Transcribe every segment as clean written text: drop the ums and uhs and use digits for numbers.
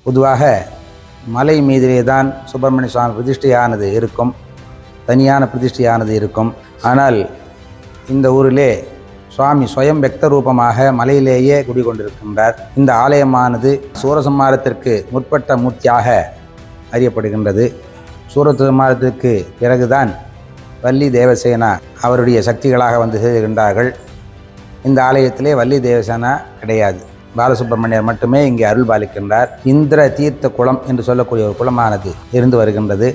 பொதுவாக மலை மீதிலே தான் சுப்பிரமணிய சுவாமி பிரதிஷ்டையானது இருக்கும், தனியான பிரதிஷ்டையானது இருக்கும். ஆனால் இந்த ஊரிலே சுவாமி சுயம் வெக்த ரூபமாக மலையிலேயே குடிகொண்டிருக்கின்றார். இந்த ஆலயமானது சூரசம்மாரத்திற்கு முற்பட்ட மூர்த்தியாக அறியப்படுகின்றது. சூரசம்மாரத்திற்கு பிறகுதான் வள்ளி தேவசேனா அவருடைய சக்திகளாக வந்து சேர்கின்றார்கள். இந்த ஆலயத்திலே வள்ளி தேவசேனா கிடையாது, பாலசுப்பிரமணியர் மட்டுமே இங்கே அருள் பாலிக்கின்றார். இந்திர தீர்த்த குளம் என்று சொல்லக்கூடிய ஒரு குளமானது இருந்து வருகின்றது.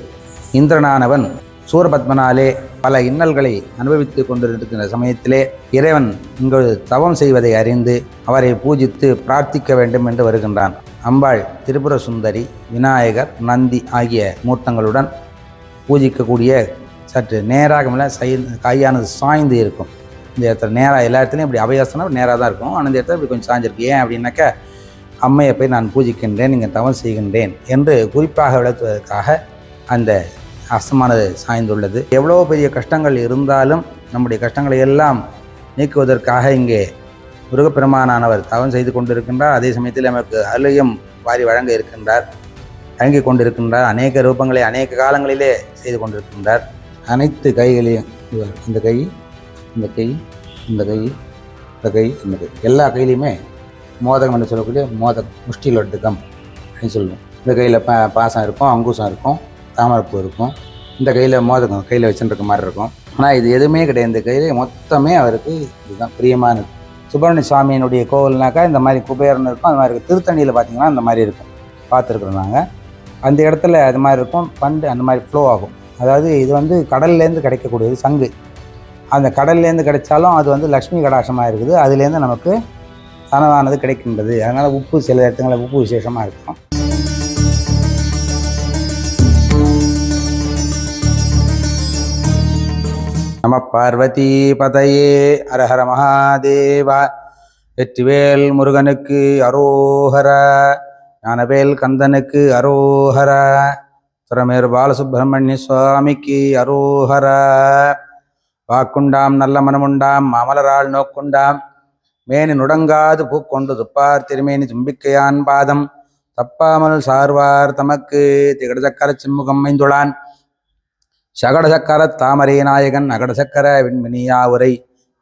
இந்திரனானவன் சூரபத்மனாலே பல இன்னல்களை அனுபவித்து கொண்டிருக்கின்ற சமயத்திலே இறைவன் இங்கு தவம் செய்வதை அறிந்து அவரை பூஜித்து பிரார்த்திக்க வேண்டும் என்று வருகின்றான். அம்பாள் திரிபுர சுந்தரி, விநாயகர், நந்தி ஆகிய மூர்த்தங்களுடன் பூஜிக்கக்கூடிய சற்று நேராக கையானது சாய்ந்து இருக்கும். இந்த இடத்துல நேராக எல்லா இடத்துலையும் இப்படி அபயாசனம் நேராக தான் இருக்கும். ஆனால் இந்த இடத்துல இப்படி கொஞ்சம் சாய்ஞ்சிருக்கு. ஏன் அப்படின்னாக்கா, அம்மையை போய் நான் பூஜிக்கின்றேன், நீங்கள் தவம் செய்கின்றேன் என்று குறிப்பாக விளக்குவதற்காக அந்த அஸ்தமானது சாய்ந்துள்ளது. எவ்வளோ பெரிய கஷ்டங்கள் இருந்தாலும் நம்முடைய கஷ்டங்களை எல்லாம் நீக்குவதற்காக இங்கே முருகப்பெருமானானவர் தவம் செய்து கொண்டிருக்கின்றார். அதே சமயத்தில் நமக்கு அருளையும் வாரி வழங்க இருக்கின்றார், வழங்கி கொண்டிருக்கின்றார். அநேக ரூபங்களை அநேக காலங்களிலே செய்து கொண்டிருக்கின்றார். அனைத்து கைகளையும், இந்த கை, இந்த கை, இந்த கை, இந்த கை, இந்த கை, எல்லா கையிலையுமே மோதகம் என்று சொல்லக்கூடிய முஷ்டிலொட்டுக்கம் அப்படின்னு சொல்லுவோம். இந்த கையில் பாசம் இருக்கும், அங்குசம் இருக்கும், தாமரைப்பூ இருக்கும். இந்த கையில் மோதகம் கையில் வச்சுருக்க மாதிரி இருக்கும். ஆனால் இது எதுவுமே கிடையாது. இந்த கையில் மொத்தமே அவருக்கு இதுதான் பிரியமானது. சுப்பிரமணிய சுவாமியினுடைய கோவில்னாக்கா இந்த மாதிரி குபேரன் இருக்கும், அது மாதிரி இருக்கும். திருத்தணியில் பார்த்திங்கன்னா இந்த மாதிரி இருக்கும், பார்த்துருக்குறோம் நாங்கள். அந்த இடத்துல அது மாதிரி இருக்கும், பண்டு அந்த மாதிரி ஃப்ளோ ஆகும். அதாவது இது வந்து கடல்லேருந்து கிடைக்கக்கூடியது சங்கு. அந்த கடல்லேருந்து கிடைச்சாலும் அது வந்து லக்ஷ்மி கடாட்சமாக இருக்குது, அதுலேருந்து நமக்கு தனவானது கிடைக்கின்றது. அதனால் உப்பு சில இடத்துங்களில் உப்பு விசேஷமாக இருக்கும். நம பார்வதி பதையே, அரஹர மகாதேவா. வெற்றிவேல் முருகனுக்கு அரோஹரா, ஞானவேல் கந்தனுக்கு அரோஹரா, திரமேர் பாலசுப்பிரமணிய சுவாமிக்கு அரோஹரா. வாக்குண்டாம் நல்ல மனமுண்டாம் மாமலரால் நோக்குண்டாம், மேனி நுடங்காது பூக்கொண்டு துப்பார் திருமேனி தும்பிக்கையான் பாதம் தப்பாமல் சார்வார் தமக்கு திகடசக்கர சிம்முகம் மைந்துளான் சகடசக்கர தாமரை நாயகன் அகடசக்கர விண்மினியா உரை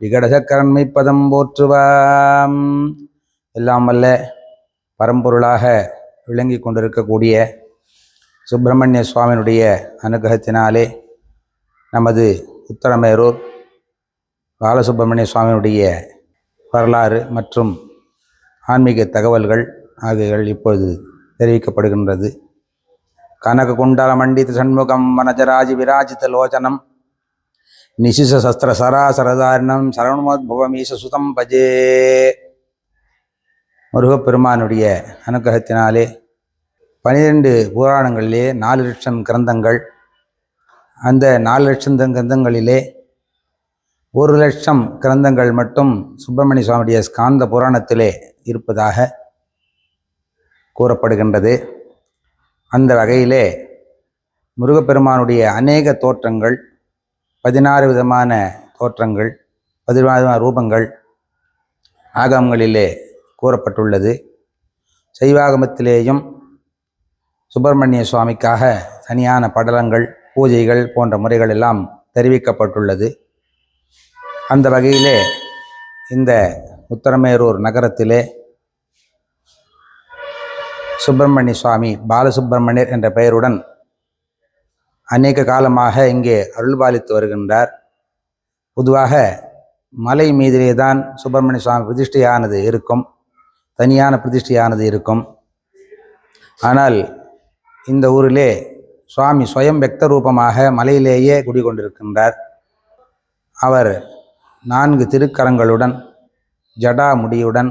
விகடசக்கரன் மெய்ப்பதம் போற்றுவாம். எல்லாம் வல்ல பரம்பொருளாக விளங்கி கொண்டிருக்கக்கூடிய சுப்பிரமணிய சுவாமியினுடைய அனுகிரகத்தினாலே நமது உத்தரமேரூர் பாலசுப்பிரமணிய சுவாமியினுடைய வரலாறு மற்றும் ஆன்மீக தகவல்கள் ஆகியவைகள் இப்பொழுது தெரிவிக்கப்படுகின்றது. கனக குண்டல மண்டித சண்முகம் வனஜராஜி விராஜித லோச்சனம் நிசிச சஸ்திர சராசரதாரணம் சரவணோத்பவமீச சுதம் பஜே. முருகப்பெருமானுடைய அனுகிரகத்தினாலே 12 புராணங்களிலே 4 லட்சம் கிரந்தங்கள், அந்த 4 லட்சம் கிரந்தங்களிலே 1 லட்சம் கிரந்தங்கள் மட்டும் சுப்பிரமணிய சுவாமியுடைய ஸ்காந்த புராணத்திலே இருப்பதாக கூறப்படுகின்றது. அந்த வகையிலே முருகப்பெருமானுடைய அநேக தோற்றங்கள், 16 விதமான தோற்றங்கள், 16 விதமான ரூபங்கள் ஆகமங்களிலே கூறப்பட்டுள்ளது. சைவாகமத்திலேயும் சுப்பிரமணிய சுவாமிக்காக தனியான படலங்கள், பூஜைகள் போன்ற முறைகள் எல்லாம் தெரிவிக்கப்பட்டுள்ளது. அந்த வகையிலே இந்த உத்தரமேரூர் நகரத்திலே சுப்பிரமணிய சுவாமி பாலசுப்பிரமணியர் என்ற பெயருடன் அநேக காலமாக இங்கே அருள்பாலித்து வருகின்றார். பொதுவாக மலை மீதிலே தான் சுப்பிரமணிய சுவாமி பிரதிஷ்டையானது இருக்கும், தனியான பிரதிஷ்டையானது இருக்கும். ஆனால் இந்த ஊரிலே சுவாமி சுயம் வெக்த ரூபமாக மலையிலேயே குடிகொண்டிருக்கின்றார். அவர் 4 திருக்கரங்களுடன், ஜடா முடியுடன்,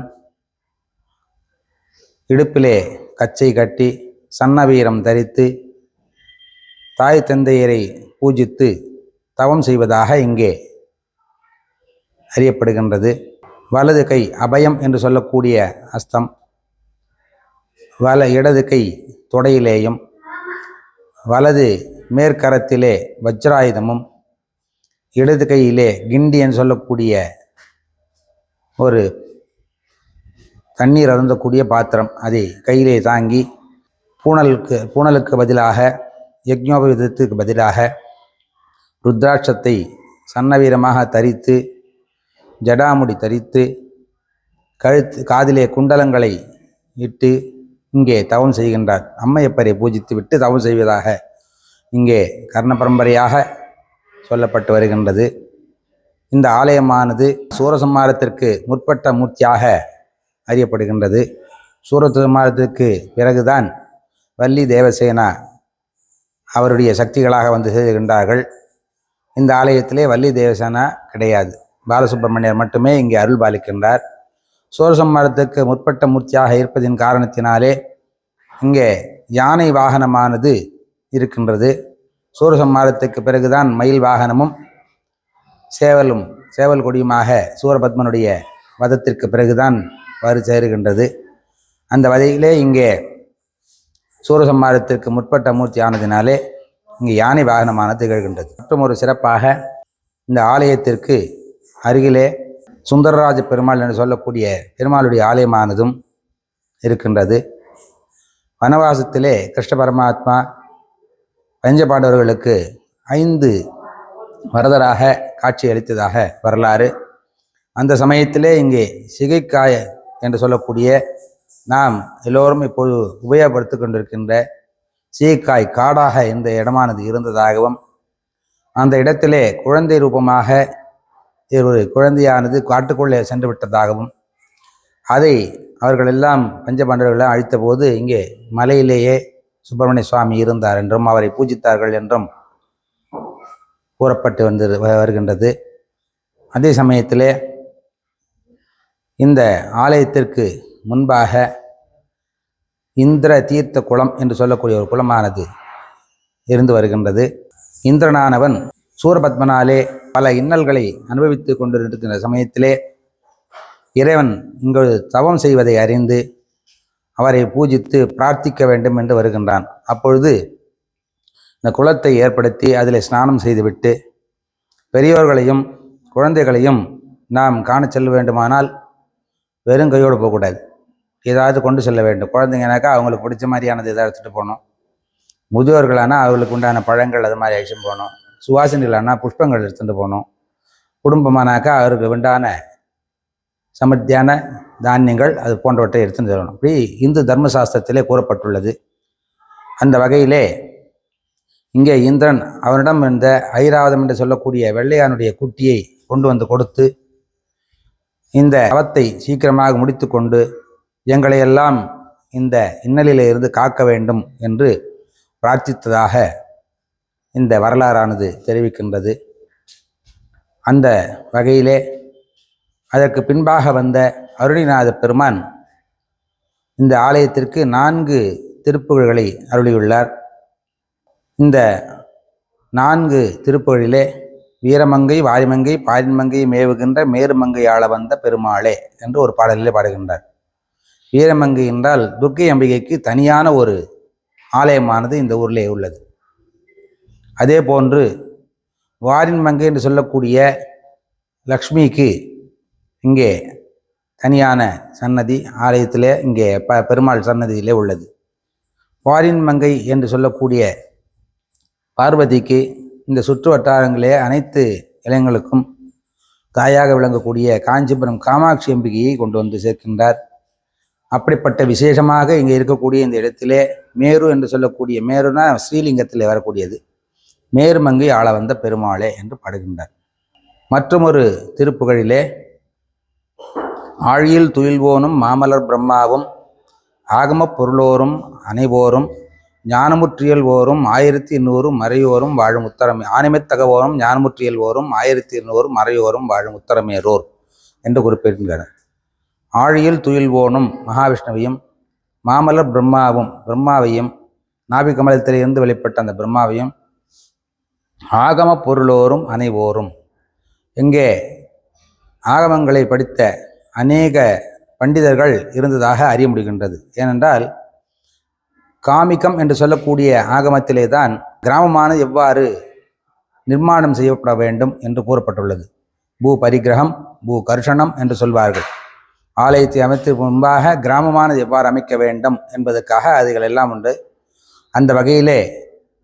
இடுப்பிலே கச்சை கட்டி, சன்னவீரம் தரித்து, தாய் தந்தையரை பூஜித்து தவம் செய்வதாக இங்கே அறியப்படுகின்றது. வலது கை அபயம் என்று சொல்லக்கூடிய அஸ்தம், இடது கை தொடையிலேயும், வலது மேற்கரத்திலே வஜ்ராயுதமும், இடது கையிலே கிண்டி என்று சொல்லக்கூடிய ஒரு தண்ணீர் அருந்தக்கூடிய பாத்திரம் அதை கையிலே தாங்கி பூணலுக்கு பதிலாக யக்ஞோபவிதத்துக்கு பதிலாக ருத்ராட்சத்தை சன்னவீரமாக தரித்து ஜடாமுடி தரித்து காதிலே குண்டலங்களை இட்டு இங்கே தவம் செய்கின்றார். அம்மையப்பரை பூஜித்து விட்டு தவம் செய்வதாக இங்கே கர்ண பரம்பரையாக சொல்லப்பட்டு வருகின்றது. இந்த ஆலயமானது சூரசம்ஹாரத்திற்கு முற்பட்ட மூர்த்தியாக அறியப்படுகின்றது. சூரசம்ஹாரத்திற்கு பிறகுதான் வள்ளி தேவசேனா அவருடைய சக்திகளாக வந்து செய்கின்றார்கள். இந்த ஆலயத்திலே வள்ளி தேவசேனா கிடையாது, பாலசுப்பிரமணியர் மட்டுமே இங்கே அருள் பாலிக்கின்றார். சூரசம்ஹாரத்துக்கு முற்பட்ட மூர்த்தியாக இருப்பதின் காரணத்தினாலே இங்கே யானை வாகனமானது இருக்கின்றது. சூரசம்ஹாரத்துக்கு பிறகுதான் மயில் வாகனமும் சேவல் கொடியுமாக சூரபத்மனுடைய வதத்திற்கு பிறகுதான் சேருகின்றது. அந்த வகையிலே இங்கே சூரசம்ஹாரத்திற்கு முற்பட்ட மூர்த்தி ஆனதினாலே இங்கே யானை வாகனமானது திகழ்கின்றது. மற்றும் ஒரு சிறப்பாக இந்த ஆலயத்திற்கு அருகிலே சுந்தரராஜ பெருமாள் என்று சொல்லக்கூடிய பெருமாளுடைய ஆலயமானதும் இருக்கின்றது. வனவாசத்திலே கிருஷ்ண பரமாத்மா பஞ்சபாண்டவர்களுக்கு 5 வரதராக காட்சி அளித்ததாக வரலாறு. அந்த சமயத்திலே இங்கே சிகைக்காய என்று சொல்லக்கூடிய நாம் எல்லோரும் இப்போது உபயோகப்படுத்தி கொண்டிருக்கின்ற சீக்காய் காடாக இந்த இடமானது இருந்ததாகவும் அந்த இடத்திலே குழந்தை ரூபமாக ஒரு குழந்தையானது காட்டுக்குள்ளே சென்று விட்டதாகவும் அதை அவர்கள் எல்லாம் பஞ்சபாண்டவர்களெல்லாம் அழித்த போது இங்கே மலையிலேயே சுப்பிரமணிய சுவாமி இருந்தார் என்றும் அவரை பூஜித்தார்கள் என்றும் கூறப்பட்டு வருகின்றது. அதே சமயத்திலே இந்த ஆலயத்திற்கு முன்பாக இந்திர தீர்த்த குளம் என்று சொல்லக்கூடிய ஒரு குளமானது இருந்து வருகின்றது. இந்திரனானவன் சூரபத்மனாலே பல இன்னல்களை அனுபவித்து கொண்டிருக்கின்ற சமயத்திலே இறைவன் இங்கு தவம் செய்வதை அறிந்து அவரை பூஜித்து பிரார்த்திக்க வேண்டும் என்று வருகின்றான். அப்பொழுது இந்த குளத்தை ஏற்படுத்தி அதில் ஸ்நானம் செய்துவிட்டு பெரியோர்களையும் குழந்தைகளையும் நாம் காண செல்ல வேண்டுமானால் வெறும் கையோடு போகக்கூடாது, ஏதாவது கொண்டு செல்ல வேண்டும். குழந்தைங்கனாக்கா அவங்களுக்கு பிடிச்ச மாதிரியானது எதாவது எடுத்துகிட்டு போகணும். முதியோர்களானால் அவர்களுக்கு உண்டான பழங்கள் அது மாதிரி அழிச்சுட்டு போகணும். சுவாசினிகளானால் புஷ்பங்கள் எடுத்துகிட்டு போகணும். குடும்பமானாக்கா அவருக்கு உண்டான சமர்த்தியான தானியங்கள் அது போன்றவற்றை எடுத்துட்டு வரணும். இப்படி இந்து தர்மசாஸ்திரத்திலே கூறப்பட்டுள்ளது. அந்த வகையிலே இங்கே இந்திரன் அவனிடம் இருந்த ஐராவதம் என்று சொல்லக்கூடிய வெள்ளையானுடைய குட்டியை கொண்டு வந்து கொடுத்து இந்த தவத்தை சீக்கிரமாக முடித்து கொண்டு எங்களையெல்லாம் இந்த இன்னலிலே இருந்து காக்க வேண்டும் என்று பிரார்த்தித்ததாக இந்த வரலாறானது தெரிவிக்கின்றது. அந்த வகையிலே அதற்கு பின்பாக வந்த அருணிநாத பெருமான் இந்த ஆலயத்திற்கு 4 திருப்புகழ்களை அருளியுள்ளார். இந்த 4 திருப்புகழிலே வீரமங்கை வாரிமங்கை பாரின்மங்கை மேவுகின்ற மேருமங்கை ஆள வந்த பெருமாளே என்று ஒரு பாடலிலே பாடுகின்றார். வீரமங்கை என்றால் துர்க்கை அம்பிகைக்கு தனியான ஒரு ஆலயமானது இந்த ஊரிலே உள்ளது. அதே போன்று வாரின்மங்கை என்று சொல்லக்கூடிய லக்ஷ்மிக்கு இங்கே தனியான சன்னதி ஆலயத்திலே இங்கே பெருமாள் சன்னதியிலே உள்ளது. வாரின்மங்கை என்று சொல்லக்கூடிய பார்வதிக்கு இந்த சுற்று வட்டாரங்களே அனைத்து இளைஞர்களுக்கும் தாயாக விளங்கக்கூடிய காஞ்சிபுரம் காமாட்சி அம்பிகையை கொண்டு வந்து சேர்க்கின்றார். அப்படிப்பட்ட விசேஷமாக இங்கே இருக்கக்கூடிய இந்த இடத்திலே மேரு என்று சொல்லக்கூடிய, மேருனா ஸ்ரீலிங்கத்தில் வரக்கூடியது, மேருமங்கை ஆள வந்த பெருமாளே என்று பாடுகின்றார். மற்றொரு திருப்புகழிலே ஆழியில் துயில்வோனும் மாமலர் பிரம்மாவும் ஆகமப் பொருளோரும் அனைவோரும் ஞானமுற்றியல்வோரும் 1200 மறையோரும் வாழும் உத்தரமே, ஆனைமைத்தகவோரும் ஞானமுற்றியல்வோரும் 1200 மறையோரும் வாழும் உத்தரமேரோர் என்று குறிப்பிடுகின்றனர். ஆழியில் துயில்வோனும் மகாவிஷ்ணுவையும் மாமலர் பிரம்மாவையும் நாபிகமலத்திலிருந்து வெளிப்பட்ட அந்த பிரம்மாவையும் ஆகம பொருளோரும் அனைவோரும், எங்கே ஆகமங்களை படித்த அநேக பண்டிதர்கள் இருந்ததாக அறிய முடிகின்றது. ஏனென்றால் காமிகம் என்று சொல்லக்கூடிய ஆகமத்திலே தான் கிராமமானது எவ்வாறு நிர்மாணம் செய்யப்பட வேண்டும் என்று கூறப்பட்டுள்ளது. பூ பரிகிரகம், பூ கர்ஷணம் என்று சொல்வார்கள். ஆலயத்தை அமைத்து முன்பாக கிராமமானது எவ்வாறு அமைக்க வேண்டும் என்பதற்காக அதுகள் எல்லாம் உண்டு. அந்த வகையிலே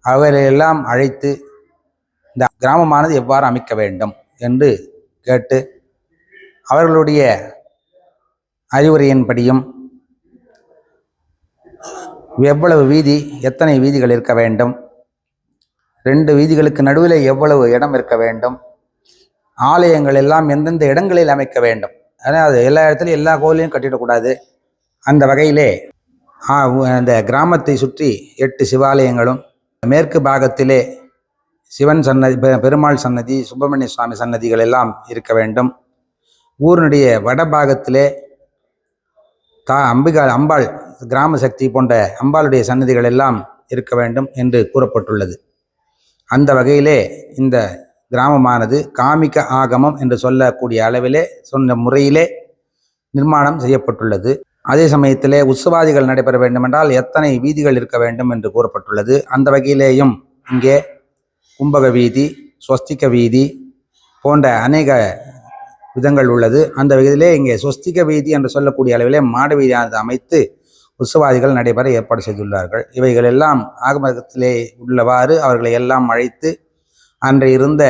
அவரையெல்லாம் அழைத்து இந்த கிராமமானது எவ்வாறு அமைக்க வேண்டும் என்று கேட்டு அவர்களுடைய அறிவுரையின்படியும் எவ்வளவு வீதி, எத்தனை வீதிகள் இருக்க வேண்டும், 2 வீதிகளுக்கு நடுவில் எவ்வளவு இடம் இருக்க வேண்டும், ஆலயங்கள் எல்லாம் எந்தெந்த இடங்களில் அமைக்க வேண்டும், அதாவது எல்லா இடத்துலையும் எல்லா கோயிலையும் கட்டிடக்கூடாது. அந்த வகையிலே அந்த கிராமத்தை சுற்றி 8 சிவாலயங்களும், மேற்கு பாகத்திலே சிவன் சன்னதி, பெருமாள் சன்னதி, சுப்பிரமணிய சுவாமி சன்னதிகள் எல்லாம் இருக்க வேண்டும். ஊரினுடைய வடபாகத்திலே அம்பாள், கிராம சக்தி போன்ற அம்பாளுடைய சன்னதிகள் எல்லாம் இருக்க வேண்டும் என்று கூறப்பட்டுள்ளது. அந்த வகையிலே இந்த கிராமமானது காமிக ஆகமம் என்று சொல்லக்கூடிய அளவிலே சொன்ன முறையிலே நிர்மாணம் செய்யப்பட்டுள்ளது. அதே சமயத்திலே உற்சவாதிகள் நடைபெற வேண்டுமென்றால் எத்தனை வீதிகள் இருக்க வேண்டும் என்று கூறப்பட்டுள்ளது. அந்த வகையிலேயும் இங்கே கும்பக வீதி, ஸ்வஸ்திக வீதி போன்ற அநேக விதங்கள் உள்ளது. அந்த விதத்திலே இங்கே ஸ்வஸ்திக வீதி என்று சொல்லக்கூடிய அளவிலே மாட வீதியானது அமைத்து உற்சவாதிகள் நடைபெற ஏற்பாடு செய்துள்ளார்கள். இவைகள் எல்லாம் ஆகமத்திலே உள்ளவாறு அவர்களை எல்லாம் அழைத்து அன்றைய இருந்த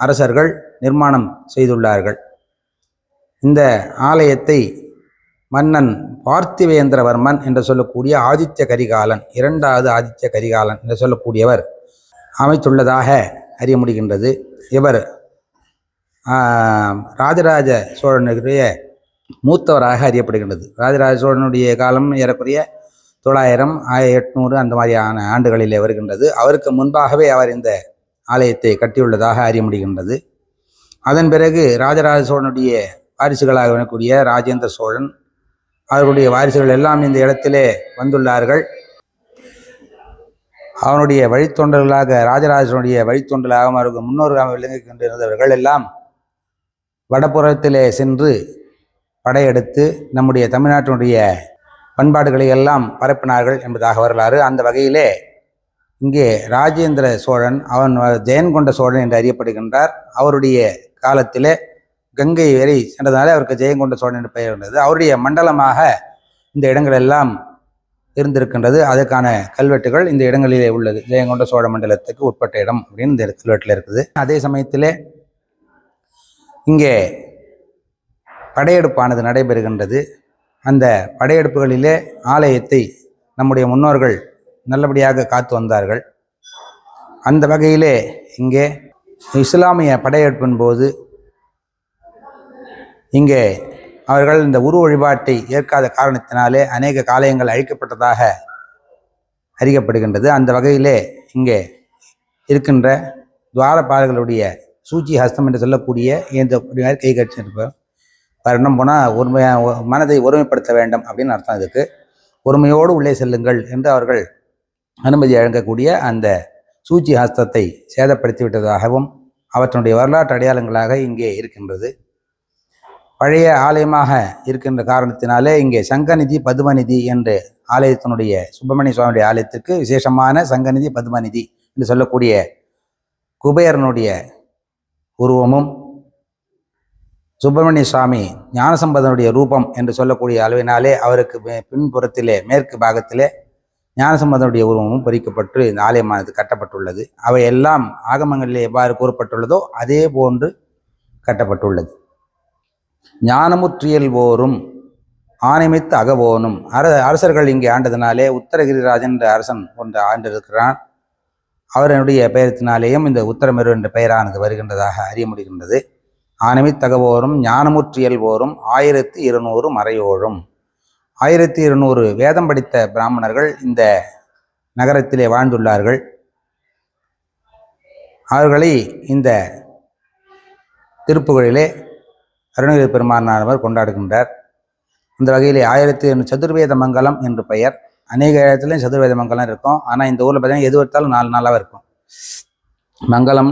அரசர்கள் நிர்மாணம் செய்துள்ளார்கள். இந்த ஆலயத்தை மன்னன் பார்த்திவேந்திரவர்மன் என்று சொல்லக்கூடிய ஆதித்ய கரிகாலன், 2வது ஆதித்ய கரிகாலன் என்று சொல்லக்கூடியவர் அமைத்துள்ளதாக அறிய முடிகின்றது. இவர் ராஜராஜ சோழனுடைய மூத்தவராக அறியப்படுகின்றது. ராஜராஜ சோழனுடைய காலம் ஏறக்குறைய 900, 1800 அந்த மாதிரியான ஆண்டுகளிலே வருகின்றது. அவருக்கு முன்பாகவே அவர் இந்த ஆலயத்தை கட்டியுள்ளதாக அறிய முடிகின்றது. அதன் பிறகு ராஜராஜ சோழனுடைய வாரிசுகளாக வரக்கூடிய ராஜேந்திர சோழன், அவர்களுடைய வாரிசுகள் எல்லாம் இந்த இடத்திலே வந்துள்ளார்கள். அவனுடைய வழித்தொண்டர்களாக, ராஜராஜனுடைய வழித்தொண்டர்களாக அவருக்கு முன்னோர்களாக விளங்கிக் கொண்டிருந்தவர்கள் எல்லாம் வடபுறத்திலே சென்று படையெடுத்து நம்முடைய தமிழ்நாட்டினுடைய பண்பாடுகளை எல்லாம் பரப்பினார்கள் என்பதாக வரலாறு. அந்த வகையிலே இங்கே ராஜேந்திர சோழன், அவன் ஜெயங்கொண்ட சோழன் என்று அறியப்படுகின்றார். அவருடைய காலத்திலே கங்கை வரை சென்றதாலே அவருக்கு ஜெயங்கொண்ட சோழன் என்று பெயர் இருந்தது. அவருடைய மண்டலமாக இந்த இடங்கள் எல்லாம் இருந்திருக்கின்றது. அதற்கான கல்வெட்டுகள் இந்த இடங்களிலே உள்ளது. ஜெயங்கொண்ட சோழ மண்டலத்துக்கு உட்பட்ட இடம் அப்படின்னு இந்த கல்வெட்டில் இருக்குது. அதே சமயத்திலே இங்கே படையெடுப்பானது நடைபெறுகின்றது. அந்த படையெடுப்புகளிலே ஆலயத்தை நம்முடைய முன்னோர்கள் நல்லபடியாக காத்து வந்தார்கள். அந்த வகையிலே இங்கே இஸ்லாமிய படையெடுப்பின் போது இங்கே அவர்கள் இந்த உரு வழிபாட்டை ஏற்காத காரணத்தினாலே அநேக ஆலயங்கள் அழிக்கப்பட்டதாக அறியப்படுகின்றது. அந்த வகையிலே இங்கே இருக்கின்ற துவாரபாலர்களுடைய சூச்சி ஹஸ்தம் என்று சொல்லக்கூடிய இந்த கை கட்டிருப்போம். வரணும் போனால் மனதை ஒருமைப்படுத்த வேண்டும் அப்படின்னு அர்த்தம். இதுக்கு ஒருமையோடு உள்ளே செல்லுங்கள் என்று அவர்கள் அனுமதி வழங்கக்கூடிய அந்த சூச்சி ஹஸ்தத்தை சேதப்படுத்தி விட்டதாகவும் அவற்றினுடைய வரலாற்று அடையாளங்களாக இங்கே இருக்கின்றது. பழைய ஆலயமாக இருக்கின்ற காரணத்தினாலே இங்கே சங்கநிதி பதுமநிதி என்று ஆலயத்தினுடைய சுப்பிரமணிய சுவாமியுடைய ஆலயத்திற்கு விசேஷமான சங்கநிதி பதுமநிதி என்று சொல்லக்கூடிய குபேரனுடைய உருவமும், சுப்பிரமணிய சுவாமி ஞானசம்பந்தனுடைய ரூபம் என்று சொல்லக்கூடிய அளவினாலே அவருக்கு பின்புறத்திலே மேற்கு பாகத்திலே ஞானசம்பந்தனுடைய உருவமும் பொறிக்கப்பட்டு இந்த ஆலயமானது கட்டப்பட்டுள்ளது. அவை எல்லாம் ஆகமங்களிலே எவ்வாறு கூறப்பட்டுள்ளதோ அதே போன்று கட்டப்பட்டுள்ளது. ஞானமுற்றியல்வோரும் ஆணைமித்து அகவோனும். அரசர்கள் இங்கே ஆண்டதினாலே உத்தரகிரிராஜன் என்ற அரசன் ஒன்று ஆண்டிருக்கிறான். அவருடைய பெயரத்தினாலேயும் இந்த உத்தரமேரு என்ற பெயரானது வருகின்றதாக அறிய முடிகின்றது. ஆணைமித்தகவோரும் ஞானமுற்றியல்வோரும் 1200 மறையோழும். 1200 வேதம் படித்த பிராமணர்கள் இந்த நகரத்திலே வாழ்ந்துள்ளார்கள். அவர்களை இந்த திருப்புகழிலே அருணகிரி பெருமானானவர் கொண்டாடுகின்றார். இந்த வகையிலே 1200 சதுர்வேத மங்கலம் என்று பெயர். அநேக இடத்துலையும் சதுர்வேத மங்கலம் இருக்கும். ஆனால் இந்த ஊரில் பார்த்தீங்கன்னா எது எடுத்தாலும் 4 நாளாக இருக்கும். மங்கலம்,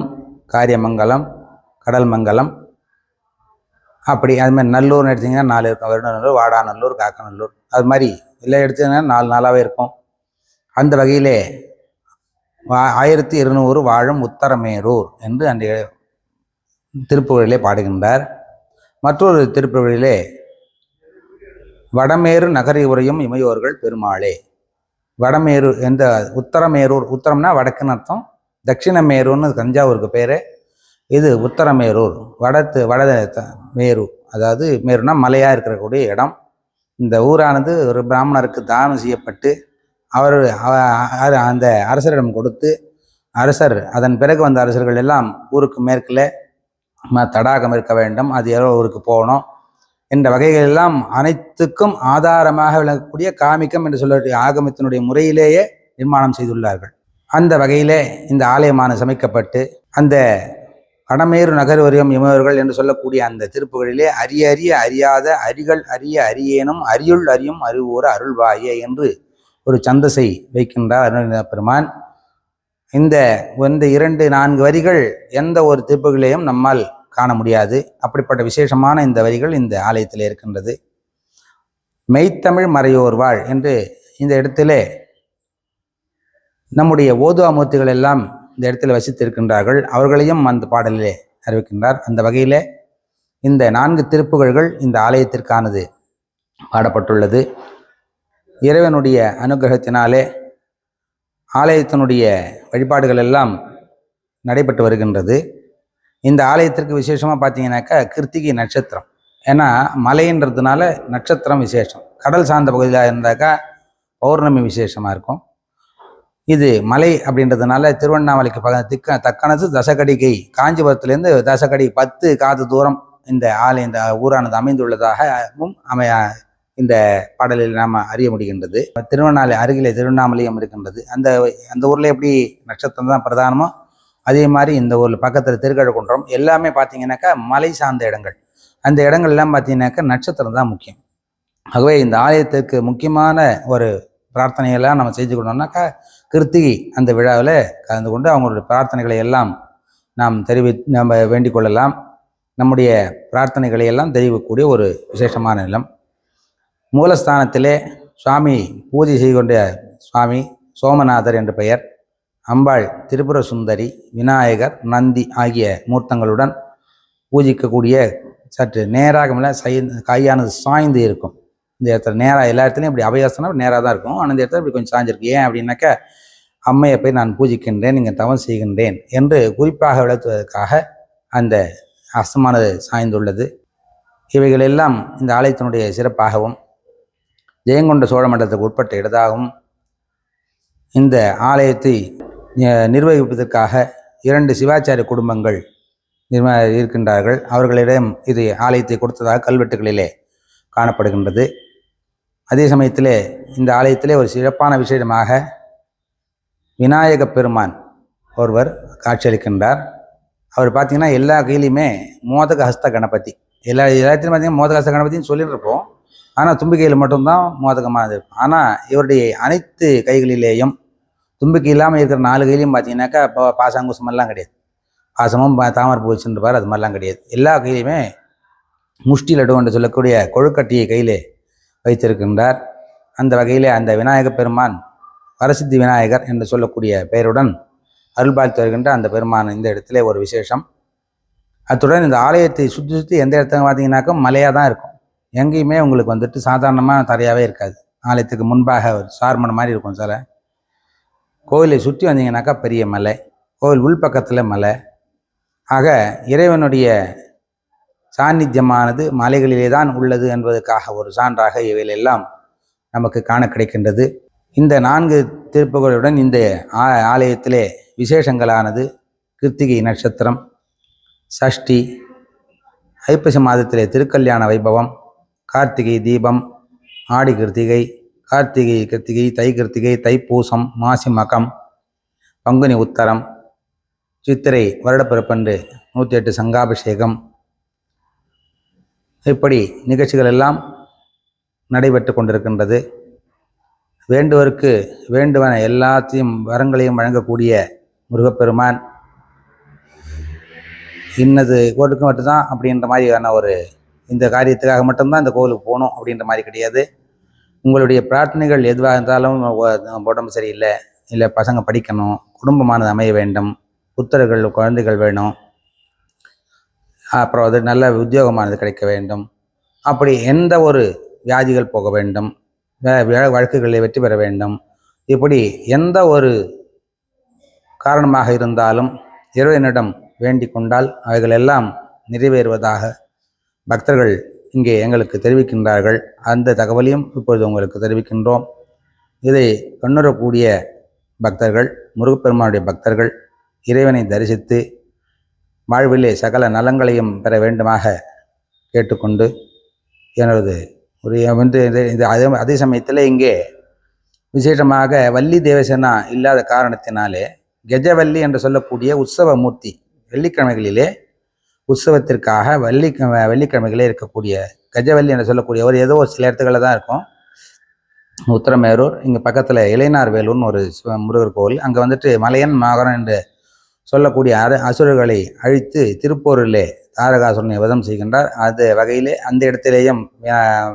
காரியமங்கலம், கடல் மங்கலம், அப்படி அது மாதிரி நல்லூர்னு எடுத்திங்கன்னா 4 இருக்கும். வருடநல்லூர், வாடாநல்லூர், காக்கநல்லூர், அது மாதிரி எல்லா எடுத்தீங்கன்னா 4 நாளாகவே இருக்கும். அந்த வகையிலே 1200 வாழும் உத்தரமேரூர் என்று அந்த திருப்புகழிலே பாடுகின்றார். மற்றொரு திருப்புகழிலே வடமேறு நகரி உரையும் இமையோர்கள் பெருமாளே வடமேரு எந்த உத்தரமேரூர், உத்தரம்னா வடக்குன்னு அர்த்தம், தட்சிணமேரூர்னு தஞ்சாவூருக்கு பேர். இது உத்தரமேரூர், வட மேரு, அதாவது மேருனா மலையாக இருக்கக்கூடிய இடம். இந்த ஊரானது ஒரு பிராமணருக்கு தானம் செய்யப்பட்டு அந்த அரசரிடம் கொடுத்து, அரசர் அதன் பிறகு வந்த அரசர்கள் எல்லாம் ஊருக்கு மேற்கில் தடாகம் இருக்க வேண்டும், அது எவ்வளோ ஊருக்கு போகணும் என்ற வகைகள் எல்லாம் அனைத்துக்கும் ஆதாரமாக விளங்கக்கூடிய காமிக்கம் என்று சொல்லக்கூடிய ஆகமத்தினுடைய முறையிலேயே நிர்மாணம் செய்துள்ளார்கள். அந்த வகையிலே இந்த ஆலயமானது சமைக்கப்பட்டு அந்த வடமேரு நகர்வரியம் இமயவர்கள் என்று சொல்லக்கூடிய அந்த திருப்புகளிலே அறியாத அறிய அறியேனும் அறியும் அறிவோர் அருள்வாயே என்று ஒரு சந்தசை வைக்கின்றார் அருணகிரிநாத பெருமான். இந்த 2-4 வரிகள் எந்த ஒரு திருப்புகளிலேயும் நம்மால் காண முடியாது. அப்படிப்பட்ட விசேஷமான இந்த வரிகள் இந்த ஆலயத்தில் இருக்கின்றது. மெய்த்தமிழ் மறையோர் வாழ் என்று இந்த இடத்திலே நம்முடைய ஓதுவாமூர்த்திகள் எல்லாம் இந்த இடத்தில் வசித்திருக்கின்றார்கள். அவர்களையும் அந்த பாடலிலே அறிவிக்கின்றார். அந்த வகையிலே இந்த 4 திருப்புகழ்கள் இந்த ஆலயத்திற்கானது பாடப்பட்டுள்ளது. இறைவனுடைய அனுகிரகத்தினாலே ஆலயத்தினுடைய வழிபாடுகள் எல்லாம் நடைபெற்று வருகின்றது. இந்த ஆலயத்திற்கு விசேஷமாக பார்த்தீங்கன்னாக்கா கிருத்திகை நட்சத்திரம், ஏன்னா மலைன்றதுனால நட்சத்திரம் விசேஷம். கடல் சார்ந்த பகுதியில் இருந்தாக்கா பௌர்ணமி விசேஷமாக இருக்கும். இது மலை அப்படின்றதுனால திருவண்ணாமலைக்கு தக்கனது தசகடிகை, காஞ்சிபுரத்திலேருந்து தசகடி 10 காத தூரம் இந்த ஊரானது அமைந்துள்ளதாகவும் இந்த பாடலில் நாம் அறிய முடிகின்றது. திருவண்ணாமலை அருகிலே திருவண்ணாமலையும் இருக்கின்றது. அந்த ஊரில் எப்படி நட்சத்திரம் தான் பிரதானமோ அதே மாதிரி இந்த ஊரில் பக்கத்தில் திருக்கழுக்குன்றம் எல்லாமே பார்த்தீங்கன்னாக்கா மலை சார்ந்த இடங்கள். அந்த இடங்கள் எல்லாம் பார்த்தீங்கன்னாக்கா நட்சத்திரம் தான் முக்கியம். ஆகவே இந்த ஆலயத்திற்கு முக்கியமான ஒரு பிரார்த்தனைகள்லாம் நம்ம செஞ்சுக்கணும்னாக்கா கிருத்திகை அந்த விழாவில் கலந்து கொண்டு அவங்களுடைய பிரார்த்தனைகளை எல்லாம் நம்ம வேண்டிக் கொள்ளலாம். நம்முடைய பிரார்த்தனைகளை எல்லாம் தெரிவிக்கக்கூடிய ஒரு விசேஷமான நிலம். மூலஸ்தானத்திலே சுவாமி பூஜை செய்து கொண்ட சுவாமி சோமநாதர் என்ற பெயர், அம்பாள் திரிபுர சுந்தரி, விநாயகர், நந்தி ஆகிய மூர்த்தங்களுடன் பூஜிக்கக்கூடிய சற்று நேராக கையானது சாய்ந்து இருக்கும். இந்த இடத்துல நேராக எல்லா இடத்துலையும் இப்படி அபயாசனம் நேராக தான் இருக்கும். ஆனால் இந்த இடத்துல இப்படி கொஞ்சம் சாய்ஞ்சிருக்கு. ஏன் அப்படின்னாக்கா அம்மையை போய் நான் பூஜிக்கின்றேன், நீங்கள் தவம் செய்கின்றேன் என்று குறிப்பாக விளக்குவதற்காக அந்த அஸ்தமானது சாய்ந்துள்ளது. இவைகள் எல்லாம் இந்த ஆலயத்தினுடைய சிறப்பாகவும் ஜெயங்கொண்ட சோழ மண்டலத்துக்கு உட்பட்ட இடதாகவும் இந்த ஆலயத்தை நிர்வகிப்பதற்காக 2 சிவாச்சாரிய குடும்பங்கள் இருக்கின்றார்கள். அவர்களிடம் இது ஆலயத்தை கொடுத்ததாக கல்வெட்டுகளிலே காணப்படுகின்றது. அதே சமயத்திலே இந்த ஆலயத்திலே ஒரு சிறப்பான விசேஷமாக விநாயக பெருமான் ஒருவர் காட்சியளிக்கின்றார். அவர் பார்த்திங்கன்னா எல்லா கையிலையுமே மோதக ஹஸ்த கணபதி, எல்லாத்தையும் பார்த்திங்கன்னா மோதக ஹஸ்த கணபதினு சொல்லிட்டு இருப்போம். ஆனால் தும்பிக்கையில் மட்டும்தான் மோதகமாக இருக்கும். ஆனால் இவருடைய அனைத்து கைகளிலேயும் தும்பிக்கை இல்லாமல் இருக்கிற 4 கையிலையும் பார்த்தீங்கன்னாக்கா பாசாங்குசமெல்லாம் கிடையாது. பாசமும் தாமரை பூ வச்சுருப்பார், அது மாதிரிலாம் கிடையாது. எல்லா கையிலையுமே முஷ்டி லட்டு என்று சொல்லக்கூடிய கொழுக்கட்டியை கையிலே வைத்திருக்கின்றார். அந்த வகையிலே அந்த விநாயக பெருமான் வரசித்தி விநாயகர் என்று சொல்லக்கூடிய பெயருடன் அருள்பாலித்து வருகின்ற அந்த பெருமான் இந்த இடத்துல ஒரு விசேஷம். அத்துடன் இந்த ஆலயத்தை சுற்றி எந்த இடத்துல பார்த்தீங்கன்னாக்கா மலையாக தான் இருக்கும். எங்கேயுமே உங்களுக்கு வந்துட்டு சாதாரணமாக தரையாகவே இருக்காது. ஆலயத்துக்கு முன்பாக ஒரு சார்மணம் மாதிரி இருக்கும். சில கோவிலை சுற்றி வந்தீங்கன்னாக்கா பெரிய மலை, கோவில் உள்பக்கத்தில் மலை. ஆக இறைவனுடைய சாநித்தியமானது மலைகளிலே தான் உள்ளது என்பதற்காக ஒரு சான்றாக இவைகளெல்லாம் நமக்கு காண கிடைக்கின்றது. இந்த 4 திருப்புகளுடன் இந்த ஆலயத்திலே விசேஷங்களானது கிருத்திகை நட்சத்திரம், சஷ்டி, ஐப்பசி மாதத்திலே திருக்கல்யாண வைபவம், கார்த்திகை தீபம், ஆடி கிருத்திகை, கிருத்திகை, தை கிருத்திகை, தைப்பூசம், மாசி மகம், பங்குனி உத்தரம், சித்திரை வருடப்பிறப்பன்று 108 சங்காபிஷேகம், இப்படி நிகழ்ச்சிகள் எல்லாம் நடைபெற்று கொண்டிருக்கின்றது. வேண்டுவருக்கு வேண்டுவன எல்லாத்தையும் வரங்களையும் வழங்கக்கூடிய முருகப்பெருமான் இன்னது கோட்டுக்கு மட்டும்தான் அப்படின்ற மாதிரியான ஒரு இந்த காரியத்துக்காக மட்டும்தான் இந்த கோவிலுக்கு போகணும் அப்படின்ற மாதிரி கிடையாது. உங்களுடைய பிரார்த்தனைகள் எதுவாக இருந்தாலும், உடம்பு சரியில்லை, இல்லை பசங்க படிக்கணும், குடும்பமானது அமைய வேண்டும், புத்தர்கள் குழந்தைகள் வேணும், அப்புறம் அது நல்ல உத்தியோகமானது கிடைக்க வேண்டும், அப்படி எந்த ஒரு வியாதிகள் போக வேண்டும், வழக்குகளில் வெற்றி பெற வேண்டும், இப்படி எந்த ஒரு காரணமாக இருந்தாலும் இறைவனிடம் வேண்டிக் கொண்டால் அவைகள் எல்லாம் நிறைவேறுவதாக பக்தர்கள் இங்கே எங்களுக்கு தெரிவிக்கின்றார்கள். அந்த தகவலையும் இப்பொழுது உங்களுக்கு தெரிவிக்கின்றோம். இதை கண்ணுறக்கூடிய பக்தர்கள், முருகப்பெருமானுடைய பக்தர்கள் இறைவனை தரிசித்து வாழ்விலே சகல நலங்களையும் பெற வேண்டுமாக கேட்டுக்கொண்டு எனது அதே சமயத்தில் இங்கே விசேஷமாக வள்ளி தேவசேனா இல்லாத காரணத்தினாலே கஜவல்லி என்று சொல்லக்கூடிய உற்சவ மூர்த்தி வெள்ளிக்கிழமைகளிலே உற்சவத்திற்காக வெள்ளிக்கிழமைகளே இருக்கக்கூடிய கஜவல்லி என்று சொல்லக்கூடிய ஒரு ஏதோ ஒரு சில இடத்துக்களில் தான் இருக்கும். உத்தரமேரூர், இங்கே பக்கத்தில் இளைனார் வேலூர்னு ஒரு முருகர் கோவில், அங்கே வந்துட்டு மலையன் மகரன் என்று சொல்லக்கூடிய அசுரர்களை அழித்து திருப்பூரிலே தாரகாசுரனை வதம் செய்கின்றார். அது வகையிலே அந்த இடத்திலேயும்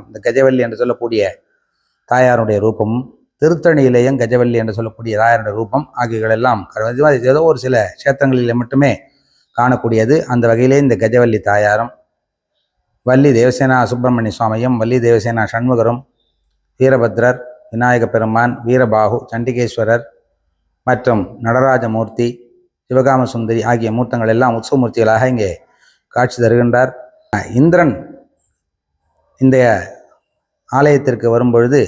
இந்த கஜவல்லி என்று சொல்லக்கூடிய தாயாருடைய ரூபமும், திருத்தணியிலேயும் கஜவல்லி என்று சொல்லக்கூடிய தாயாருடைய ரூபம் ஆகியவர்களெல்லாம் ஏதோ ஒரு சில கஷேத்திரங்களில் மட்டுமே காணக்கூடியது. அந்த வகையிலே இந்த கஜவல்லி தாயாரும் வள்ளி தேவசேனா சுப்பிரமணிய சுவாமியும் வள்ளி தேவசேனா சண்முகரும் வீரபத்ரர், விநாயக பெருமான், வீரபாகு, சண்டிகேஸ்வரர் மற்றும் நடராஜமூர்த்தி, சிவகாம சுந்தரி ஆகிய மூர்த்தங்கள் எல்லாம் உற்சவமூர்த்திகளாக இங்கே காட்சி தருகின்றார். இந்திரன் இந்த ஆலயத்திற்கு வரும்பொழுது